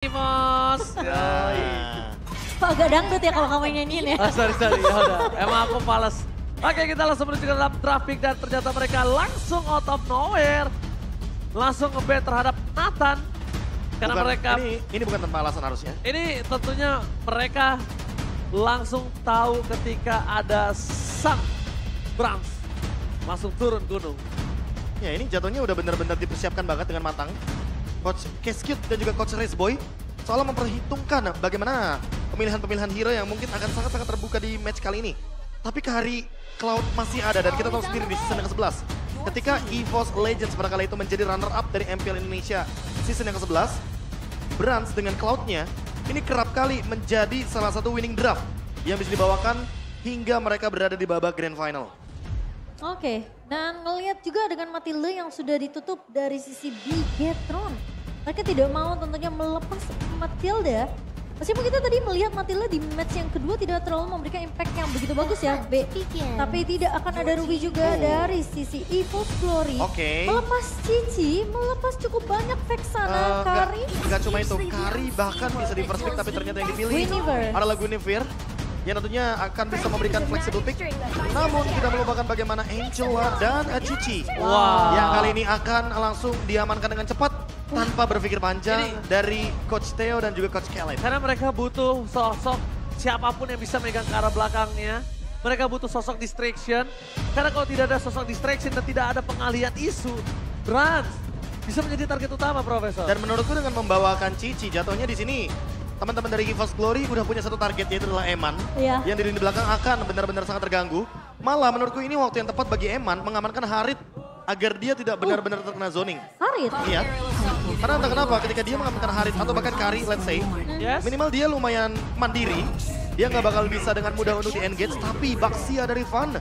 Mas. Kok agak dangdut ya kalau kamu nyanyiin ya? Sorry, ya udah. Emang aku males. Oke, kita langsung menuju ke dalam traffic dan ternyata mereka langsung out of nowhere. Langsung nge-ban terhadap Nathan. Karena mereka... Ini bukan tanpa alasan harusnya. Ini tentunya mereka langsung tahu ketika ada sang Brans masuk turun gunung. Ya ini jatuhnya udah benar-benar dipersiapkan banget dengan matang. Coach Keskut dan juga Coach Raceboy soalnya memperhitungkan bagaimana pemilihan-pemilihan hero yang mungkin akan sangat-sangat terbuka di match kali ini. Tapi Kari Cloud masih ada dan kita tahu sendiri di season yang ke-11. Ketika EVOS Legends pada kali itu menjadi runner-up dari MPL Indonesia season yang ke-11, Brans dengan Cloud-nya ini kerap kali menjadi salah satu winning draft yang bisa dibawakan hingga mereka berada di babak grand final. Oke, dan ngelihat juga dengan Matilda yang sudah ditutup dari sisi Bigetron. Mereka tidak mau tentunya melepas Matilda. Meskipun kita tadi melihat Matilda di match yang kedua tidak terlalu memberikan impact yang begitu bagus ya, B. Tapi tidak akan ada rugi juga dari sisi EVOS Glory. Melepas Cici, melepas cukup banyak Vexana, Kari. Enggak cuma itu, Kari bahkan bisa di first pick tapi ternyata yang dipilih adalah Guinevere. Yang tentunya akan bisa memberikan flexible pick. Namun tidak melupakan bagaimana Angela dan Cici. Yang kali ini akan langsung diamankan dengan cepat tanpa berpikir panjang dari Coach Theo dan juga Coach Caleb. Karena mereka butuh sosok siapapun yang bisa megang ke arah belakangnya. Mereka butuh sosok distraction. Karena kalau tidak ada sosok distraction dan tidak ada pengalihan isu, Brans bisa menjadi target utama, Profesor. Dan menurutku dengan membawakan Cici, jatuhnya di sini teman-teman dari EVOS Glory udah punya satu target, yaitu adalah Eman. Yang di belakang akan benar-benar sangat terganggu. Malah menurutku ini waktu yang tepat bagi Eman mengamankan Harit agar dia tidak benar-benar terkena zoning. Harit? Iya. Karena entah kenapa ketika dia mengamankan Harit atau bahkan Kari, let's say, minimal dia lumayan mandiri. Dia nggak bakal bisa dengan mudah untuk di-engage, tapi Baxia dari Van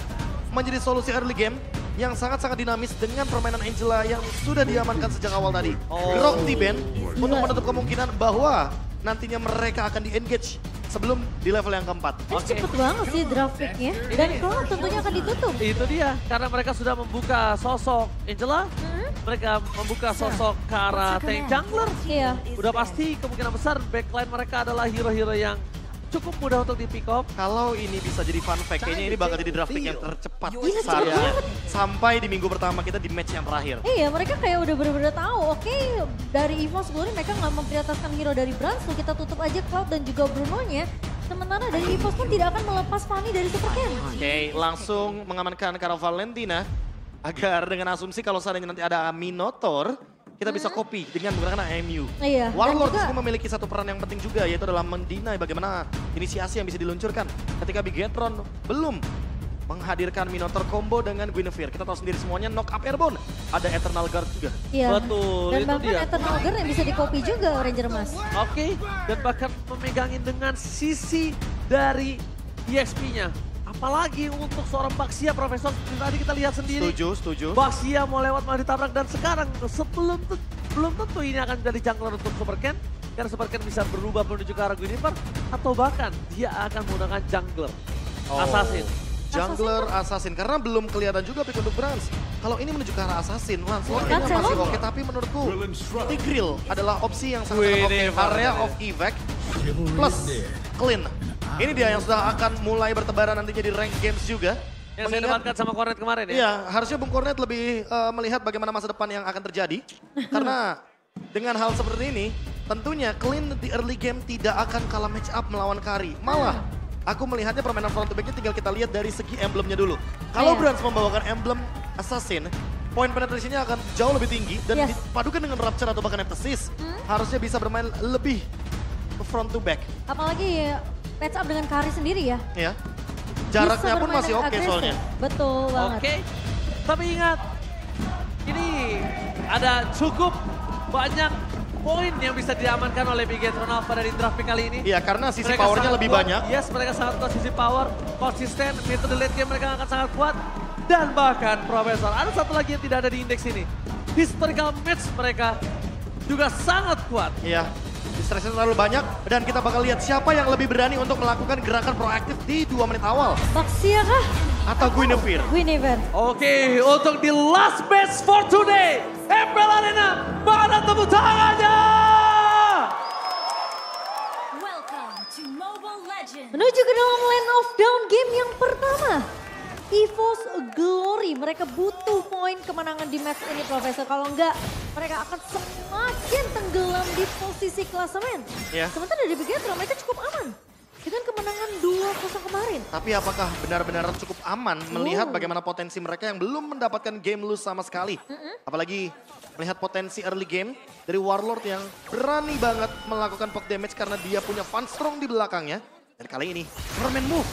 menjadi solusi early game yang sangat-sangat dinamis dengan permainan Angela yang sudah diamankan sejak awal tadi. Grok T-Ban untuk menutup kemungkinan bahwa nantinya mereka akan di-engage sebelum di level yang keempat. Cepet banget sih draft pick-nya. Dan Cloud tentunya akan ditutup. Itu dia, karena mereka sudah membuka sosok Angela. Mereka membuka sosok ke arah tank jungler. Udah pasti kemungkinan besar backline mereka adalah hero-hero yang cukup mudah untuk di pick up. Kalau ini bisa jadi fun fact, kayaknya ini bakal jadi draft pick yang tercepat seharusnya. Sampai di minggu pertama kita di match yang terakhir. Iya, mereka kayak udah bener-bener tahu. Oke, dari EVOS Glory mereka nggak memprioritaskan hero dari Brans, so kita tutup aja Cloud dan juga Bruno-nya. Sementara dari EVOS pun tidak akan melepas Fanny dari Super Ken. Oke, langsung mengamankan Kara Valentina. Agar dengan asumsi kalau seandainya nanti ada Minotaur, kita bisa copy dengan menggunakan AMU. Warlord di sini memiliki satu peran yang penting juga, yaitu adalah mendinai bagaimana inisiasi yang bisa diluncurkan ketika Bigetron belum menghadirkan Minotaur combo dengan Guinevere. Kita tahu sendiri semuanya knock up airborne. Ada Eternal Guard juga. Betul, dan itu bahkan dia. Eternal Guard yang bisa di-copy juga Ranger Mas. Dan bahkan memegangin dengan sisi dari EXP-nya. Apalagi untuk seorang Baxia, Profesor, tadi kita lihat sendiri. Setuju. Baxia mau lewat malah ditabrak dan sekarang belum tentu ini akan jadi jungler untuk Super Ken. Karena Super Ken bisa berubah menuju ke arah Guinevere atau bahkan dia akan menggunakan jungler assassin. Jungler assassin karena belum kelihatan juga pick untuk Brans. Kalau ini menuju ke arah assassin, Lancelot masih oke, tapi menurutku Tigreal adalah opsi yang sangat oke. Area of evac plus clean. Ini dia yang sudah akan mulai bertebaran nantinya di rank games juga. Yang saya debatkan sama Cornet kemarin ya? Iya, harusnya Bung Cornet lebih melihat bagaimana masa depan yang akan terjadi. Karena dengan hal seperti ini, tentunya Clean di early game tidak akan kalah match up melawan Kari. Malah, aku melihatnya permainan front to back-nya tinggal kita lihat dari segi emblemnya dulu. Kalau Brans membawakan emblem Assassin, point penetration-nya akan jauh lebih tinggi. Dan dipadukan dengan Rapture atau bahkan Nemesis, harusnya bisa bermain lebih front to back. Apalagi match up dengan Kari sendiri ya. Iya. Jaraknya pun masih oke soalnya. Betul banget. Tapi ingat, ini ada cukup banyak poin yang bisa diamankan oleh Bigetron Alpha dari draft pick kali ini. Iya, karena sisi powernya lebih banyak. Yes, mereka sangat kuat sisi power, konsisten, mid to the late game mereka akan sangat kuat. Dan bahkan Profesor, ada satu lagi yang tidak ada di indeks ini. Historical match mereka juga sangat kuat. Iya. Distraction terlalu banyak dan kita bakal lihat siapa yang lebih berani untuk melakukan gerakan proaktif di 2 menit awal. Baxia kah? Atau Guinevere? Oke, untuk di last match for today, MPL Arena, mana tepuk tangannya? Menuju ke dalam lane of down game yang pertama. EVOS Glory, mereka butuh poin kemenangan di match ini Profesor. Kalau enggak, mereka akan semakin tenggelam di posisi klasemen. Ya. Sementara dari Bigetron mereka cukup aman dengan kemenangan 2-0 kemarin. Tapi apakah benar-benar cukup aman melihat bagaimana potensi mereka yang belum mendapatkan game lose sama sekali. Apalagi melihat potensi early game dari Warlord yang berani banget melakukan poke damage karena dia punya Fun Strong di belakangnya. Dan kali ini, Superman move.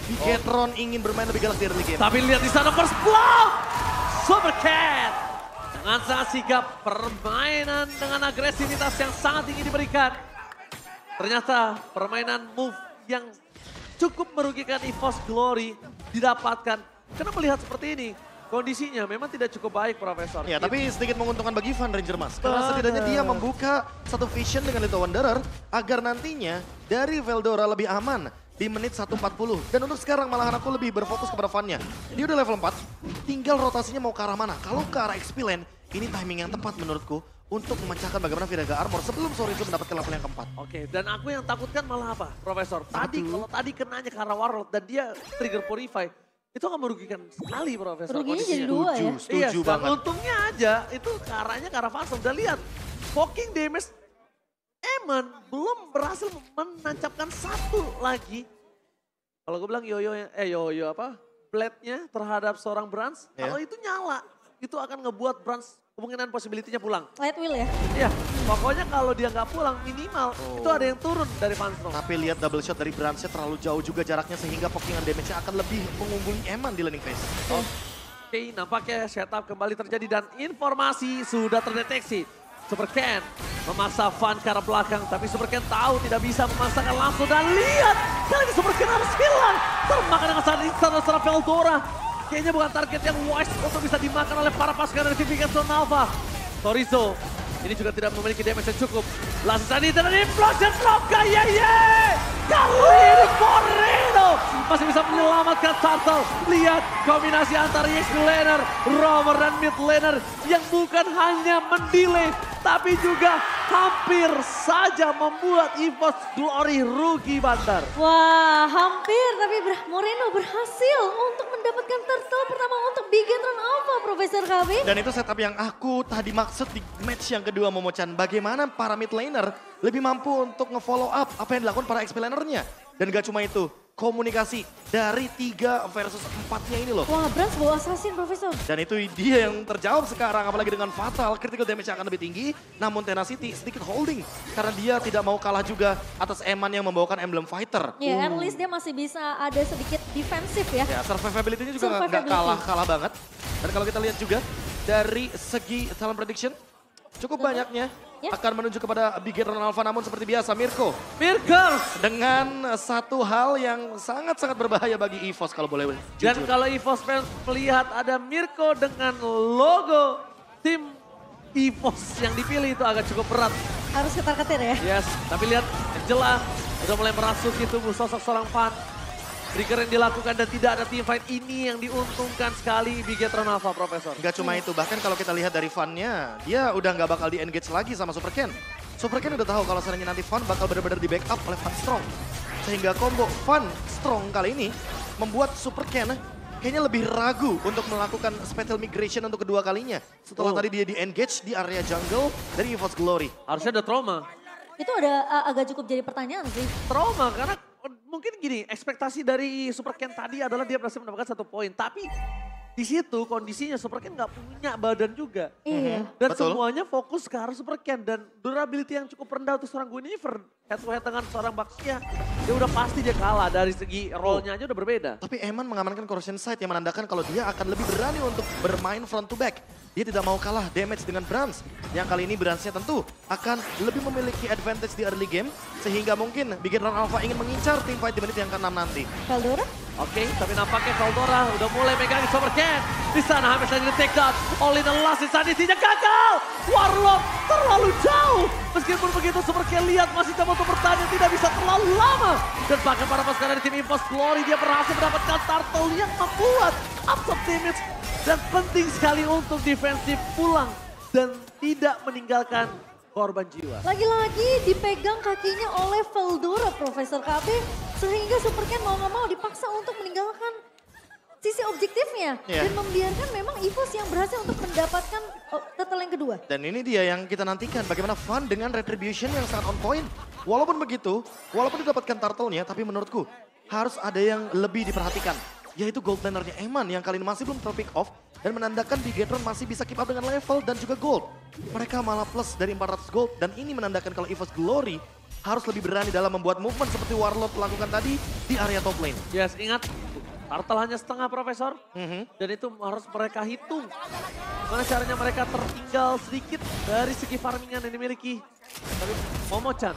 Bigetron ingin bermain lebih galak di early game. Tapi lihat di sana first blood. Super Cat. Dengan sangat sigap permainan dengan agresivitas yang sangat tinggi diberikan. Ternyata permainan move yang cukup merugikan EVOS Glory didapatkan. Karena melihat seperti ini, kondisinya memang tidak cukup baik Profesor. Ya, tapi sedikit menguntungkan bagi Van Ranger Mas. Karena setidaknya dia membuka satu vision dengan Little Wanderer agar nantinya dari Veldora lebih aman di menit 1:40. Dan untuk sekarang malahan aku lebih berfokus kepada Van-nya. Dia udah level 4, tinggal rotasinya mau ke arah mana. Kalau ke arah XP lane, ini timing yang tepat menurutku untuk memecahkan bagaimana Vidaga Armor sebelum Sorizo mendapatkan level yang keempat. Oke, dan aku yang takutkan malah apa, Profesor? Kalau tadi kenanya ke arah Warlord dan dia trigger Purify, itu akan merugikan sekali Profesor. Ruginya jadi kondisinya. 2 ya. Setuju Dan banget. untungnya aja itu ke arahnya ke arah Phantom. Dan lihat, poking damage Eman belum berhasil menancapkan satu lagi. Kalau gue bilang blade-nya terhadap seorang Brans, Ya. kalau itu nyala, itu akan ngebuat Brans kemungkinan possibility-nya pulang. Light wheel ya. Iya, pokoknya kalau dia nggak pulang minimal itu ada yang turun dari Phantom. Tapi lihat double shot dari Bransnya terlalu jauh juga jaraknya sehingga pokingan damage-nya akan lebih mengungguli Eman di laning phase. Oke, nampaknya setup kembali terjadi dan informasi sudah terdeteksi. Super Ken memaksa Van ke arah belakang, tapi Super Ken tahu tidak bisa memaksakan langsung. Dan lihat, kali ini Super Ken harus hilang. Termakan dengan saat instan secara Veldora. Kayaknya bukan target yang wise untuk bisa dimakan oleh para pasukan dari tim Bigetron Alpha. Sorizo, ini juga tidak memiliki damage yang cukup. Langsung tadi dan implosion drop kayak kali ini Moreno masih bisa menyelamatkan Turtle. Lihat kombinasi antara EXP laner, roamer dan mid laner yang bukan hanya mendelay tapi juga hampir saja membuat EVOS Glory rugi bantar. Wah, hampir tapi Moreno berhasil untuk mendapatkan turtle pertama untuk Bigetron Alpha, Profesor KB. Dan itu setup yang aku tadi maksud di match yang kedua Momochan. Bagaimana para mid laner lebih mampu untuk nge-follow up apa yang dilakukan para XP lanernya. Dan gak cuma itu, komunikasi dari 3 versus 4-nya ini loh. Wah, Brans bawa assassin, Profesor. Dan itu dia yang terjawab sekarang, apalagi dengan fatal, critical damage yang akan lebih tinggi. Namun Tenacity sedikit holding, karena dia tidak mau kalah juga atas Eman yang membawakan Emblem Fighter. Ya, at least dia masih bisa ada sedikit defensif ya. Ya, survivability-nya juga nggak Survivability. kalah banget. Dan kalau kita lihat juga, dari segi talent prediction, cukup banyaknya Ya. akan menuju kepada Bigetron Alpha. Namun seperti biasa, Mirko Mirkers! dengan satu hal yang sangat-sangat berbahaya bagi EVOS kalau boleh Dan jujur. kalau EVOS fans melihat ada Mirko dengan logo tim EVOS yang dipilih itu agak cukup berat. Harus ketar-ketir ya. Yes, tapi lihat Angela udah mulai merasuki tubuh sosok seorang Van. Trigger yang dilakukan dan tidak ada team fight ini yang diuntungkan sekali Bigetron Alpha, Profesor. Gak cuma itu, bahkan kalau kita lihat dari Van-nya, dia udah nggak bakal di-engage lagi sama Super Ken. Super Ken udah tahu kalau seandainya nanti Van bakal benar-benar di-backup oleh Van Strong. Sehingga combo Van Strong kali ini membuat Super Ken kayaknya lebih ragu untuk melakukan spatial migration untuk kedua kalinya. Setelah tadi dia di-engage di area jungle dari EVOS Glory. Harusnya ada trauma. Itu ada agak cukup jadi pertanyaan sih. Trauma karena mungkin gini, ekspektasi dari Super Ken tadi adalah dia berhasil mendapatkan 1 poin. Tapi di situ kondisinya Super Ken nggak punya badan juga. Iya. Dan Betul. semuanya fokus ke arah Super Ken. Dan durability yang cukup rendah untuk seorang Guinevere. Head to head dengan seorang Baxia, dia udah pasti dia kalah dari segi role-nya aja udah berbeda. Tapi Eman mengamankan Corrosion Sight yang menandakan kalau dia akan lebih berani untuk bermain front to back. Dia tidak mau kalah damage dengan Brans. Yang kali ini Bransnya tentu akan lebih memiliki advantage di early game. Sehingga mungkin Bigetron Alpha ingin mengincar team fight di menit yang ke-6 nanti. Veldora? Oke, tapi nampaknya Veldora udah mulai megang Super Ken. Di sana hampir saja di take down. All in the last insanity-nya gagal. Warlock terlalu jauh. Meskipun begitu Super Ken lihat masih coba untuk bertahan yang tidak bisa terlalu lama. Dan bahkan para pasukan dari tim EVOS Glory dia berhasil mendapatkan turtle yang membuat absorb damage. Dan penting sekali untuk defensif pulang dan tidak meninggalkan korban jiwa. Lagi-lagi dipegang kakinya oleh Veldora Profesor KB. Sehingga Super Ken mau gak mau dipaksa untuk meninggalkan sisi objektifnya. Iya. Dan membiarkan memang EVOS yang berhasil untuk mendapatkan turtle yang kedua. Dan ini dia yang kita nantikan, bagaimana Fun dengan Retribution yang sangat on point. Walaupun begitu, walaupun didapatkan turtle-nya, tapi menurutku harus ada yang lebih diperhatikan. Yaitu gold lanernya Eman yang kali ini masih belum ter-pick off. Dan menandakan Bigetron masih bisa keep up dengan level dan juga gold. Mereka malah plus dari 400 gold. Dan ini menandakan kalau EVOS Glory harus lebih berani dalam membuat movement seperti Warlord lakukan tadi di area top lane. Yes, ingat. Turtle hanya setengah, Profesor. Dan itu harus mereka hitung. Mana caranya mereka tertinggal sedikit dari segi farmingan yang dimiliki. Tapi Momo-chan,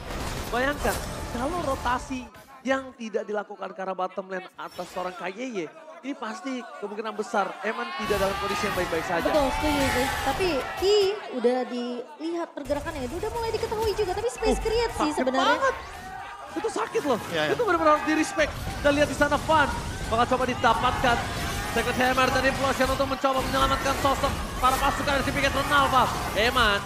bayangkan kalau rotasi yang tidak dilakukan ke arah bottom lane atas seorang KYY, ini pasti kemungkinan besar Eman tidak dalam kondisi yang baik-baik saja. Betul, setuju sih. Tapi Ki udah dilihat pergerakannya, itu udah mulai diketahui juga. Tapi space create sih Sakit sebenarnya. banget. Itu sakit loh. Ya, ya. Itu benar-benar harus di-respect. Dan lihat di sana Fun. Bakal coba didapatkan. Second Hammer dan Implosion untuk mencoba menyelamatkan sosok para pasukan dari Bigetron Alpha. Eman.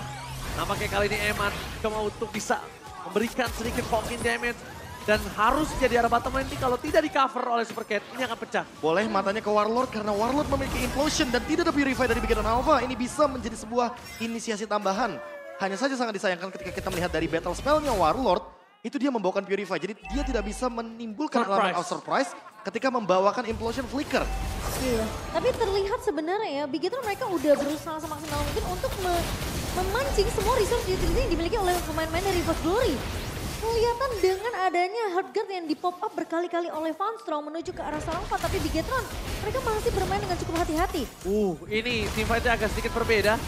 Nampaknya kali ini Eman coba untuk bisa memberikan sedikit poking damage. Dan harus jadi arah bottom lane ini kalau tidak di cover oleh Super Cat, ini akan pecah. Boleh matanya ke Warlord karena Warlord memiliki Implosion dan tidak ada Purify dari Bigetron Alpha. Ini bisa menjadi sebuah inisiasi tambahan. Hanya saja sangat disayangkan ketika kita melihat dari battle spell-nya Warlord, itu dia membawakan Purify. Jadi dia tidak bisa menimbulkan elemen of surprise ketika membawakan Implosion Flicker. Iya, tapi terlihat sebenarnya ya Bigetron mereka udah berusaha semaksimal mungkin untuk memancing semua resource utility yang dimiliki oleh pemain-pemain dari EVOS Glory. Kelihatan dengan adanya Heartguard yang di-pop up berkali-kali oleh Funstrong menuju ke arah sarang 4. Tapi Bigetron mereka masih bermain dengan cukup hati-hati. Ini teamfight-nya agak sedikit berbeda.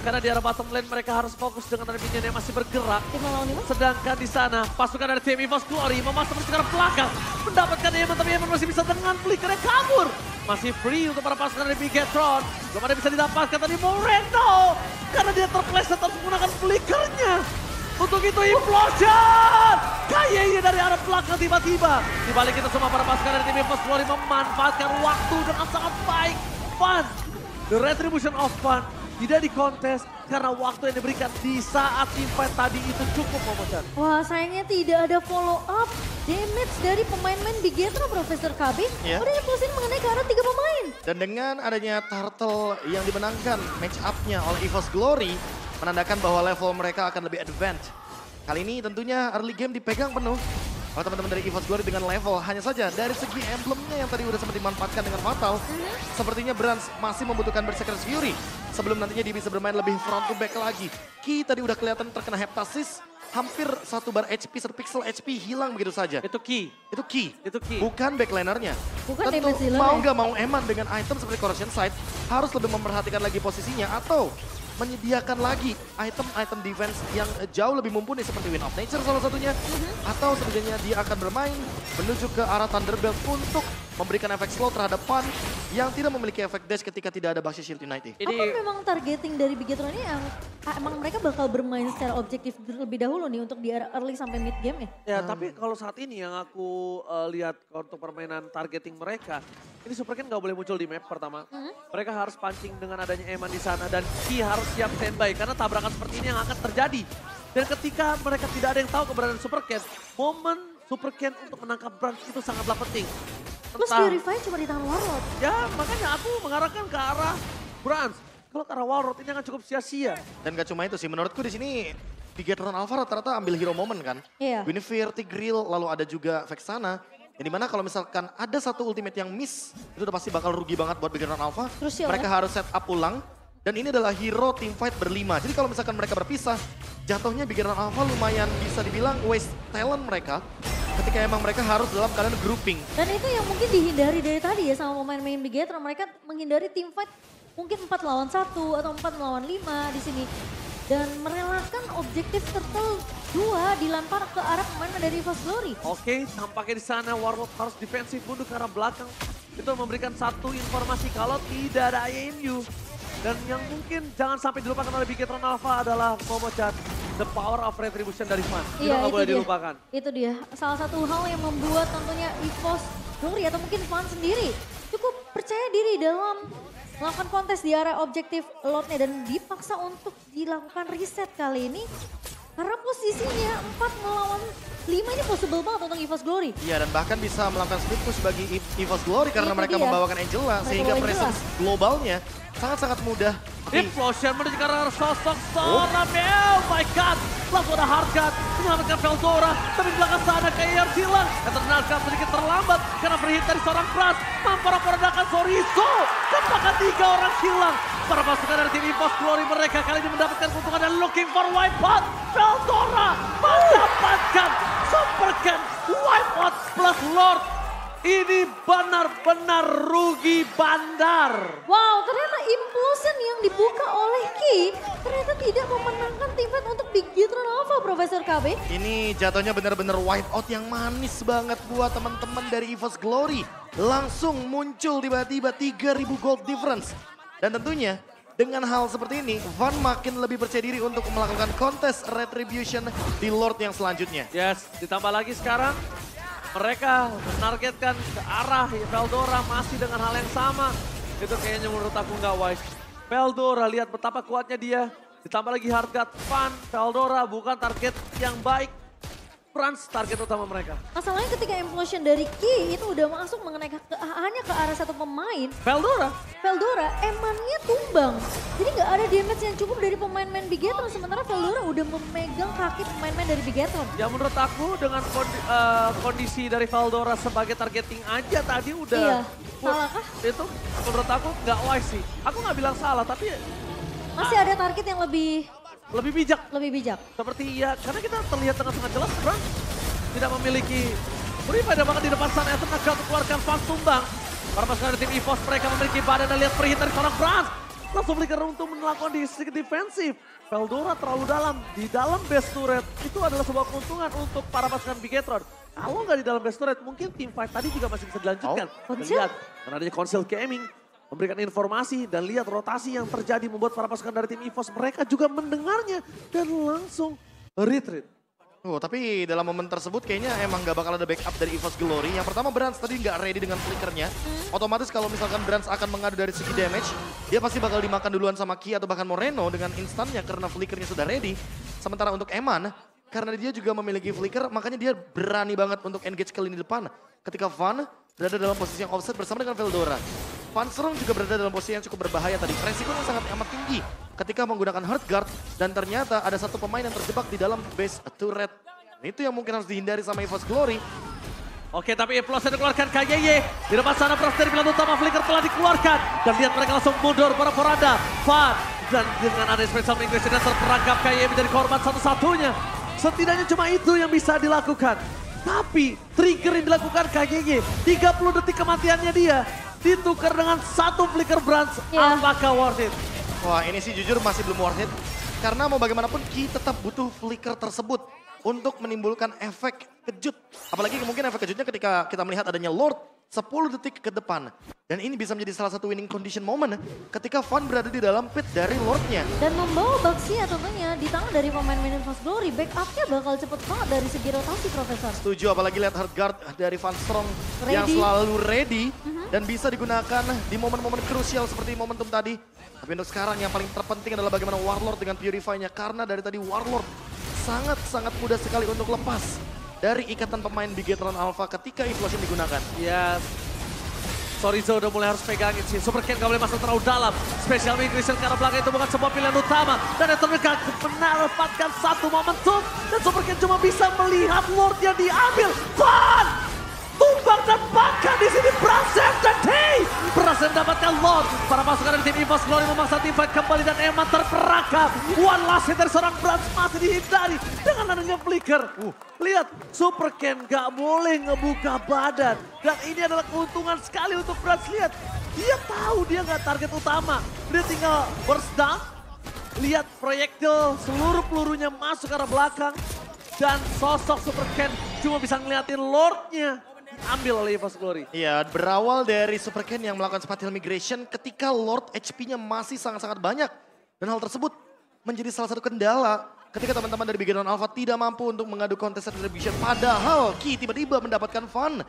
Karena di arah bottom lane mereka harus fokus dengan ada minion yang masih bergerak. 5 lawan 5. Sedangkan di sana pasukan dari tim EVOS Glory memasang menuju ke arah belakang. Mendapatkan Eman, tapi Eman masih bisa dengan flickernya kabur. Masih free untuk para pasukan dari Bigetron. Belum ada bisa didapatkan tadi Moreno. Karena dia terpleset harus menggunakan flickernya. Untuk itu Implosion! KYY dari arah belakang tiba-tiba. Di balik itu semua para pasukan dari tim EVOS Glory memanfaatkan waktu dengan sangat baik. Fun, the retribution of Fun tidak dikontes karena waktu yang diberikan di saat teamfight tadi itu cukup, Momo-chan. Wah, sayangnya tidak ada follow up damage dari pemain-pemain Bigetron Profesor KB. Ya. Udah nyemplusin mengenai ke arah 3 pemain. Dan dengan adanya turtle yang dimenangkan match up-nya oleh EVOS Glory, menandakan bahwa level mereka akan lebih advance. Kali ini tentunya early game dipegang penuh oleh teman-teman dari EVOS Glory dengan level. Hanya saja dari segi emblemnya yang tadi udah sempat dimanfaatkan dengan fatal, sepertinya Brans masih membutuhkan Berserker's Fury sebelum nantinya dia bisa bermain lebih front to back lagi. Ki tadi udah kelihatan terkena heptasis, hampir 1 bar HP, 1 pixel HP hilang begitu saja. Itu key. Itu Ki, Itu Ki. bukan backlanernya. Bukan Tentu damage dealer mau ya. nggak mau Eman dengan item seperti Corrosion Sight harus lebih memperhatikan lagi posisinya atau menyediakan lagi item-item defense yang jauh lebih mumpuni seperti Wind of Nature salah satunya. Atau sebenarnya dia akan bermain menuju ke arah Thunderbelt untuk memberikan efek slow terhadap Fun yang tidak memiliki efek dash ketika tidak ada Baxi Shield United. Apa memang targeting dari Bigetron ini yang emang mereka bakal bermain secara objektif terlebih dahulu nih untuk di arah early sampai mid game ya? Ya, tapi kalau saat ini yang aku lihat untuk permainan targeting mereka, ini Super Ken nggak boleh muncul di map pertama. Mereka harus pancing dengan adanya Eman di sana dan Ki harus siap standby karena tabrakan seperti ini yang akan terjadi. Dan ketika mereka tidak ada yang tahu keberadaan Super Ken, momen Super Ken untuk menangkap Brans itu sangatlah penting. Plus Purify cuma ditahan Warlord. Ya, makanya aku mengarahkan ke arah Brans. Kalau ke arah Warlord ini akan cukup sia-sia. Dan gak cuma itu sih, menurutku di sini Bigetron Alpha rata-rata ambil hero moment kan. Iya. Guinevere, Tigreal, lalu ada juga Vexana. Yang dimana kalau misalkan ada satu ultimate yang miss, itu udah pasti bakal rugi banget buat Bigetron Alpha. Krusial, Mereka harus set up ulang. Dan ini adalah hero team fight berlima. Jadi kalau misalkan mereka berpisah, jatuhnya Bigetron Alpha lumayan bisa dibilang waste talent mereka. Ketika emang mereka harus dalam keadaan grouping. Dan itu yang mungkin dihindari dari tadi ya sama pemain-pemain Bigetron. Mereka menghindari team fight mungkin 4 lawan 1 atau 4 lawan 5 di sini. Dan merelakan objektif turtle 2 dilempar ke arah pemain dari EVOS Glory. Oke, tampaknya di sana Warlord harus defensif mundur ke arah belakang. Itu memberikan satu informasi kalau tidak ada IMU. Dan yang mungkin jangan sampai dilupakan oleh Bigetron Alpha adalah Momo-chan. The power of retribution dari Fun. Itu nggak boleh dilupakan. Itu dia. Salah satu hal yang membuat tentunya EVOS Glory atau mungkin Fun sendiri cukup percaya diri dalam melakukan kontes di area objektif lotnya dan dipaksa untuk dilakukan reset kali ini. Karena posisinya 4 melawan 5 ini possible banget untuk EVOS Glory. Iya, dan bahkan bisa melakukan split push bagi EVOS Glory karena Itu mereka dia. membawakan Angela. Sehingga bawa presence globalnya sangat-sangat mudah. Implosion menuju ke arah sosok seorang oh my god. Langsung ada Hardcat menyelamatkan Veldora. Tapi di belakang sana kayak hilang. Eternal Cup sedikit terlambat karena berhit dari seorang Brans. Memporak-porandakan Sorizo. Bahkan 3 orang hilang. Para pasukan dari tim EVOS Glory mereka kali ini mendapatkan keuntungan dan looking for wipeout. Veldora mendapatkan Super Ken wipeout plus Lord. Ini benar-benar rugi bandar. Wow, ternyata Implosion yang dibuka oleh Ki ternyata tidak memenangkan tim fight untuk Big Gitron Alpha, Profesor KB. Ini jatuhnya benar-benar wipeout yang manis banget buat teman-teman dari EVOS Glory. Langsung muncul tiba-tiba 3000 gold difference. Dan tentunya dengan hal seperti ini, Van makin lebih percaya diri untuk melakukan kontes retribution di Lord yang selanjutnya. Yes, ditambah lagi sekarang mereka menargetkan ke arah Veldora masih dengan hal yang sama. Itu kayaknya menurut aku nggak wise. Veldora lihat betapa kuatnya dia. Ditambah lagi Hardcat, Van, Veldora bukan target yang baik. Brans target utama mereka. Masalahnya ketika Implosion dari Ki itu udah masuk mengenai hanya ke arah satu pemain. Veldora emannya tumbang. Jadi nggak ada damage yang cukup dari pemain-pemain Bigetron. Sementara Veldora udah memegang kaki pemain-pemain dari Bigetron. Ya menurut aku dengan kondisi dari Veldora sebagai targeting aja tadi udah. Iya, salah kah? Itu menurut aku nggak wise sih. Aku nggak bilang salah tapi Masih ada target yang lebih bijak. Seperti ya, karena kita terlihat dengan sangat jelas Brans tidak memiliki Purify bahkan di depan sana Eternal Cup keluarkan Van tumbang. Para pasukan dari tim EVOS mereka memiliki badan dan lihat perhit dari seorang Brans. Langsung Flicker untuk melakukan sedikit defensif. Veldora terlalu dalam, di dalam base turret itu adalah sebuah keuntungan untuk para pasukan Bigetron. Kalau nggak di dalam base turret mungkin team fight tadi juga masih bisa dilanjutkan. Lihat, karena adanya Council Gaming memberikan informasi dan lihat rotasi yang terjadi membuat para pasukan dari tim EVOS mereka juga mendengarnya dan langsung retreat. Oh, tapi dalam momen tersebut kayaknya emang gak bakal ada backup dari EVOS Glory. Yang pertama Brans tadi gak ready dengan flickernya. Otomatis kalau misalkan Brans akan mengadu dari segi damage, dia pasti bakal dimakan duluan sama Ki atau bahkan Moreno dengan instannya karena flickernya sudah ready. Sementara untuk Eman, karena dia juga memiliki flicker, makanya dia berani banget untuk engage ke lini depan. Ketika Van berada dalam posisi yang offset bersama dengan Veldora. Van Strong juga berada dalam posisi yang cukup berbahaya tadi. Resikonya sangat amat tinggi ketika menggunakan Hard Guard. Dan ternyata ada satu pemain yang terjebak di dalam base turret. Itu yang mungkin harus dihindari sama EVOS Glory. Oke, tapi Implosion dikeluarkan KYY. Di depan sana Brans dari pilihan utama Flicker telah dikeluarkan. Dan lihat mereka langsung mundur para Poranda. Van dan dengan ada special migration yang terperangkap KYY menjadi korban satu-satunya. Setidaknya cuma itu yang bisa dilakukan. Tapi trigger yang dilakukan KYY, 30 detik kematiannya dia ditukar dengan satu flicker Brans. Apakah worth it? Wah, ini sih jujur masih belum worth it. Karena mau bagaimanapun Ki tetap butuh flicker tersebut untuk menimbulkan efek kejut. Apalagi mungkin efek kejutnya ketika kita melihat adanya Lord 10 detik ke depan. Dan ini bisa menjadi salah satu winning condition moment ketika Van berada di dalam pit dari Lordnya. Dan membawa Baxia tentunya di tangan dari pemain-pemain EVOS Glory. Backupnya bakal cepet banget dari segi rotasi, Profesor. Setuju, apalagi lihat Hard Guard dari Van Strong yang Ready. selalu ready. Dan bisa digunakan di momen-momen krusial seperti momentum tadi. Tapi untuk sekarang yang paling terpenting adalah bagaimana Warlord dengan Purify-nya. Karena dari tadi Warlord sangat-sangat mudah sekali untuk lepas dari ikatan pemain Bigetron Alpha ketika Implosion digunakan. Yes. Sorizo udah mulai harus pegangin sih. Super Ken gak boleh masuk terlalu dalam. Special migration ke arah belakang itu bukan sebuah pilihan utama. Dan Eternal mendapatkan satu momentum. Dan Super Ken cuma bisa melihat Lord yang diambil. Van! Tumbang dan bahkan di sini berhasil mendapatkan Lord. Para pasukan dari tim EVOS Glory memaksa tim fight kembali dan Eman terperangkap. One last hit dari seorang Brans masih dihindari dengan adanya flicker. Lihat, Super Ken gak boleh ngebuka badan. Dan ini adalah keuntungan sekali untuk Brans. Lihat, dia tahu dia gak target utama. Dia tinggal burst down. Lihat proyektil seluruh pelurunya masuk ke arah belakang. Dan sosok Super Ken cuma bisa ngeliatin Lordnya ambil oleh EVOS Glory. Iya, berawal dari Super Ken yang melakukan spatial migration ketika Lord HP-nya masih sangat-sangat banyak. Dan hal tersebut menjadi salah satu kendala ketika teman-teman dari Bigetron Alpha tidak mampu untuk mengadu contested retribution. Padahal Ki tiba-tiba mendapatkan Van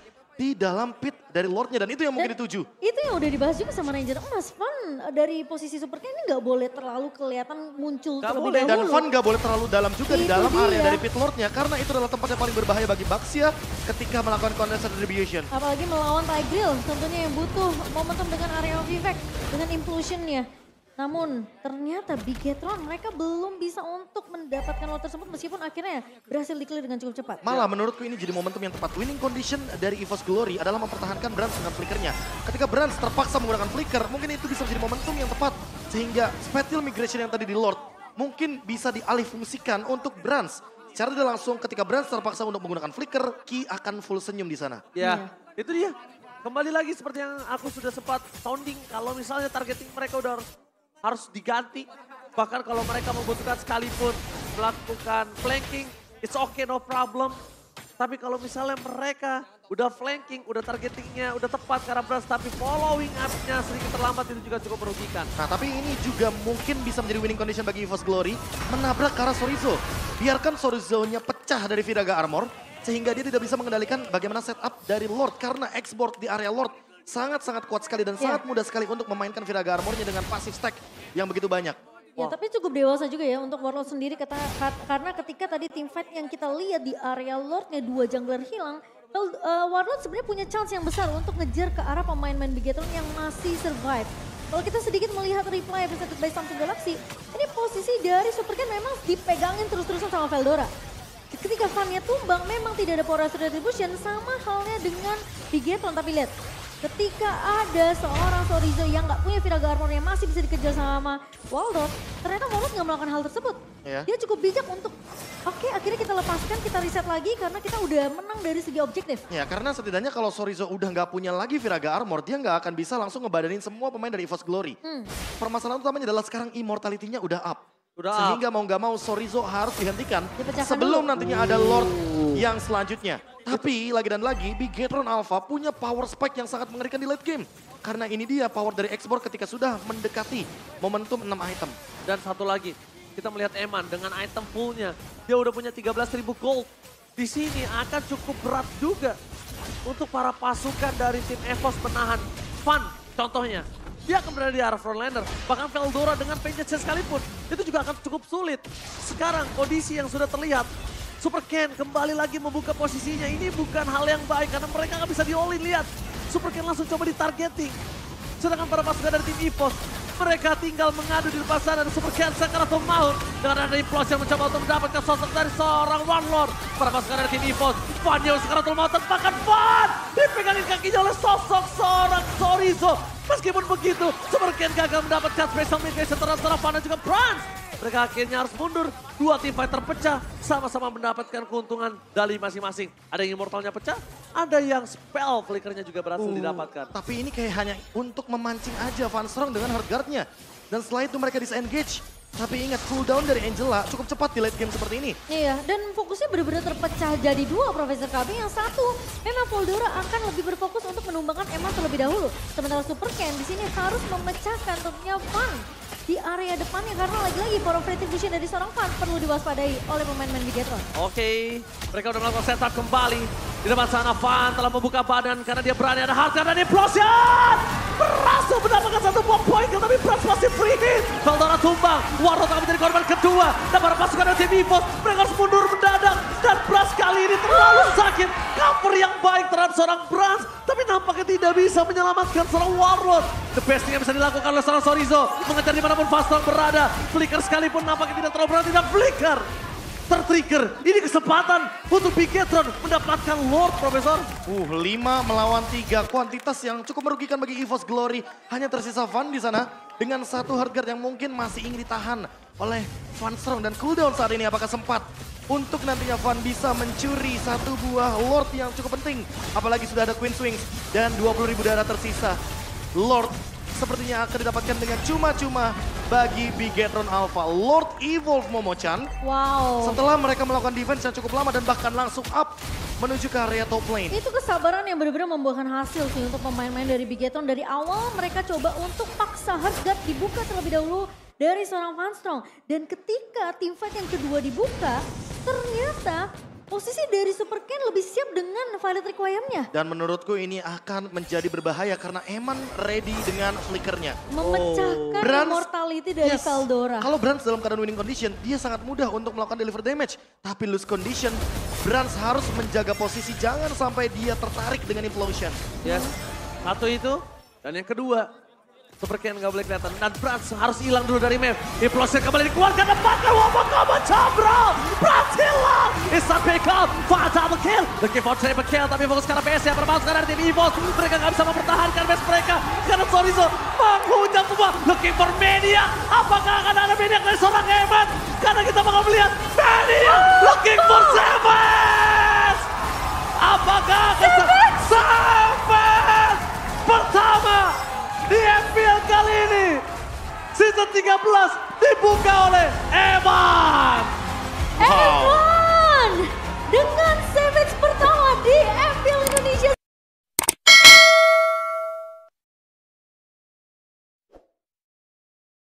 di dalam pit dari Lordnya. Dan itu yang mungkin dituju. Itu yang udah dibahas juga sama Ranger Emas. Van dari posisi Super Ken ini gak boleh terlalu kelihatan muncul Nggak terlebih boleh. dahulu. Dan Van gak boleh terlalu dalam juga di Itu dalam area dia. dari pit Lordnya. Karena itu adalah tempat yang paling berbahaya bagi Baxia ketika melakukan contest distribution. Apalagi melawan Tigreal tentunya yang butuh momentum dengan area of effect, dengan implosionnya. Namun ternyata Bigetron mereka belum bisa untuk mendapatkan lot tersebut meskipun akhirnya berhasil di-clear dengan cukup cepat. Malah menurutku ini jadi momentum yang tepat. Winning condition dari EVOS Glory adalah mempertahankan Brans dengan flickernya. Ketika Brans terpaksa menggunakan flicker, mungkin itu bisa menjadi momentum yang tepat. Sehingga Spatial Migration yang tadi di Lord mungkin bisa dialihfungsikan untuk Brans. Secara tidak langsung ketika Brans terpaksa untuk menggunakan flicker, Ki akan full senyum di sana. Ya, itu dia. Kembali lagi seperti yang aku sudah sempat sounding, kalau misalnya targeting mereka udah harus diganti. Bahkan kalau mereka membutuhkan sekalipun melakukan flanking, it's okay, no problem. Tapi kalau misalnya mereka udah flanking, udah targetingnya udah tepat karena Brans, tapi following up-nya sedikit terlambat, itu juga cukup merugikan. Nah tapi ini juga mungkin bisa menjadi winning condition bagi EVOS Glory. Menabrak ke arah Sorizo. Biarkan Sorizo-nya pecah dari Viraga Armor. Sehingga dia tidak bisa mengendalikan bagaimana setup dari Lord. Karena export di area Lord sangat-sangat kuat sekali dan sangat mudah sekali untuk memainkan Viraga Armornya dengan passive stack yang begitu banyak. Ya, tapi cukup dewasa juga ya untuk Warlord sendiri karena ketika tadi team fight yang kita lihat di area Lordnya 2 jungler hilang, Warlord sebenarnya punya chance yang besar untuk ngejar ke arah pemain-pemain Bigetron yang masih survive. Kalau kita sedikit melihat replay presented by Samsung Galaxy, ini posisi dari Super Ken memang dipegangin terus-terusan sama Veldora. Ketika Van-nya tumbang memang tidak ada power retribution, sama halnya dengan Bigetron, tapi lihat. Ketika ada seorang Sorizo yang gak punya Viraga Armor yang masih bisa dikejar sama Warlord, ternyata Warlord gak melakukan hal tersebut. Ya. Dia cukup bijak untuk, oke, akhirnya kita lepaskan, kita reset lagi karena kita udah menang dari segi objektif. Ya karena setidaknya kalau Sorizo udah nggak punya lagi Viraga Armor, dia nggak akan bisa langsung ngebadanin semua pemain dari EVOS Glory. Permasalahan utamanya adalah sekarang immortality-nya udah up. Sehingga mau nggak mau Sorizo harus dihentikan Dipecahkan sebelum dulu. nantinya ada Lord yang selanjutnya. Tapi lagi dan lagi Bigetron Alpha punya power spike yang sangat mengerikan di late game. Karena ini dia power dari export ketika sudah mendekati momentum 6 item. Dan satu lagi, kita melihat Eman dengan item fullnya. Dia udah punya 13.000 gold. Di sini akan cukup berat juga untuk para pasukan dari tim EVOS menahan Van contohnya. Dia akan berada di arah frontlaner. Bahkan Veldora dengan Vengeance sekalipun, itu juga akan cukup sulit. Sekarang kondisi yang sudah terlihat, Super Ken kembali lagi membuka posisinya. Ini bukan hal yang baik karena mereka nggak bisa di-all-in. Lihat, Super Ken langsung coba di-targeting. Sedangkan para pasukan dari tim EVOS, mereka tinggal mengadu di depan sana. Dan Super Ken Sakaratul Maut dengan ada Implos yang mencoba untuk mendapatkan sosok dari seorang Warlord. Para pasukan dari tim EVOS, Van yang Sakaratul Maut bahkan Van dipegangin kakinya oleh sosok seorang Sorizo. Meskipun begitu, Super Ken gagal mendapatkan special migration terhadap Van dan juga Brans. Mereka akhirnya harus mundur. Dua tim fighter pecah, sama-sama mendapatkan keuntungan dari masing-masing. Ada yang immortalnya pecah, ada yang spell flickernya juga berhasil didapatkan. Tapi ini kayak hanya untuk memancing aja Van Strong dengan hard guard-nya. Dan setelah itu mereka disengage. Tapi ingat cooldown dari Angela cukup cepat di late game seperti ini. Iya, dan fokusnya benar-benar terpecah jadi dua Profesor KB. Yang satu, memang Veldora akan lebih berfokus untuk menumbangkan Eman terlebih dahulu. Sementara Super Ken di sini harus memecahkan tentunya Van di area depannya karena lagi-lagi power of retribution dari seorang Van perlu diwaspadai oleh pemain-pemain Bigetron. Oke, mereka udah melakukan setup kembali. Di depan sana Van telah membuka badan karena dia berani ada hard dan implosion. Berhasil mendapatkan satu buah poin tapi Brans masih free hit. Veldora tumbang, Warlord akan menjadi korban kedua. Dan para pasukan dari tim EVOS mereka harus mundur mendadak. Dan Brans kali ini terlalu sakit. Cover yang baik terhadap seorang Brans. Tapi nampaknya tidak bisa menyelamatkan seorang Warlord. The best thing yang bisa dilakukan oleh seorang Sorizo. Mengejar dimanapun Fastron berada. Flicker sekalipun nampaknya tidak terlalu berarti. Dan Flicker tertrigger. Ini kesempatan untuk Bigetron mendapatkan Lord, Profesor. 5 melawan 3, kuantitas yang cukup merugikan bagi EVOS Glory. Hanya tersisa Van di sana dengan satu hard guard yang mungkin masih ingin ditahan oleh Van Strong. Dan cooldown saat ini apakah sempat untuk nantinya Van bisa mencuri satu buah Lord yang cukup penting. Apalagi sudah ada Queen's Wings dan 20.000 darah tersisa. Lord sepertinya akan didapatkan dengan cuma-cuma bagi Bigetron Alpha. Lord Evolve Momo-chan. Wow. Setelah mereka melakukan defense yang cukup lama dan bahkan langsung up menuju ke area top lane. Itu kesabaran yang benar-benar membuahkan hasil sih untuk pemain-pemain dari Bigetron. Dari awal mereka coba untuk paksa hard guard dibuka terlebih dahulu dari seorang Van Strong. Dan ketika team fight yang kedua dibuka, ternyata posisi dari Super Ken lebih siap dengan Violet Requiem-nya. Dan menurutku ini akan menjadi berbahaya karena Eman ready dengan flickernya. Memecahkan Brans, immortality dari yes. Veldora. Kalau Brans dalam keadaan winning condition, dia sangat mudah untuk melakukan deliver damage. Tapi lose condition, Brans harus menjaga posisi jangan sampai dia tertarik dengan implosion. Yes, satu itu. Dan yang kedua, Super Ken nggak boleh kelihatan. Dan Brans harus hilang dulu dari map. Implosion kembali dikeluarkan depan. Wabaka mencabra. Brans hilang. Isa pick up. Fire double kill. Looking for triple kill. Tapi fokus ke arah PS yang berbounce ke arah tim EVOS. Mereka nggak bisa mempertahankan base mereka. Karena Sorizo menghujam semua. Looking for Mania. Apakah akan ada Mania dari seorang Eman? Karena kita bakal melihat Mania. Looking for Savage. Apakah Savage pertama di FPL kali ini, season 13 dibuka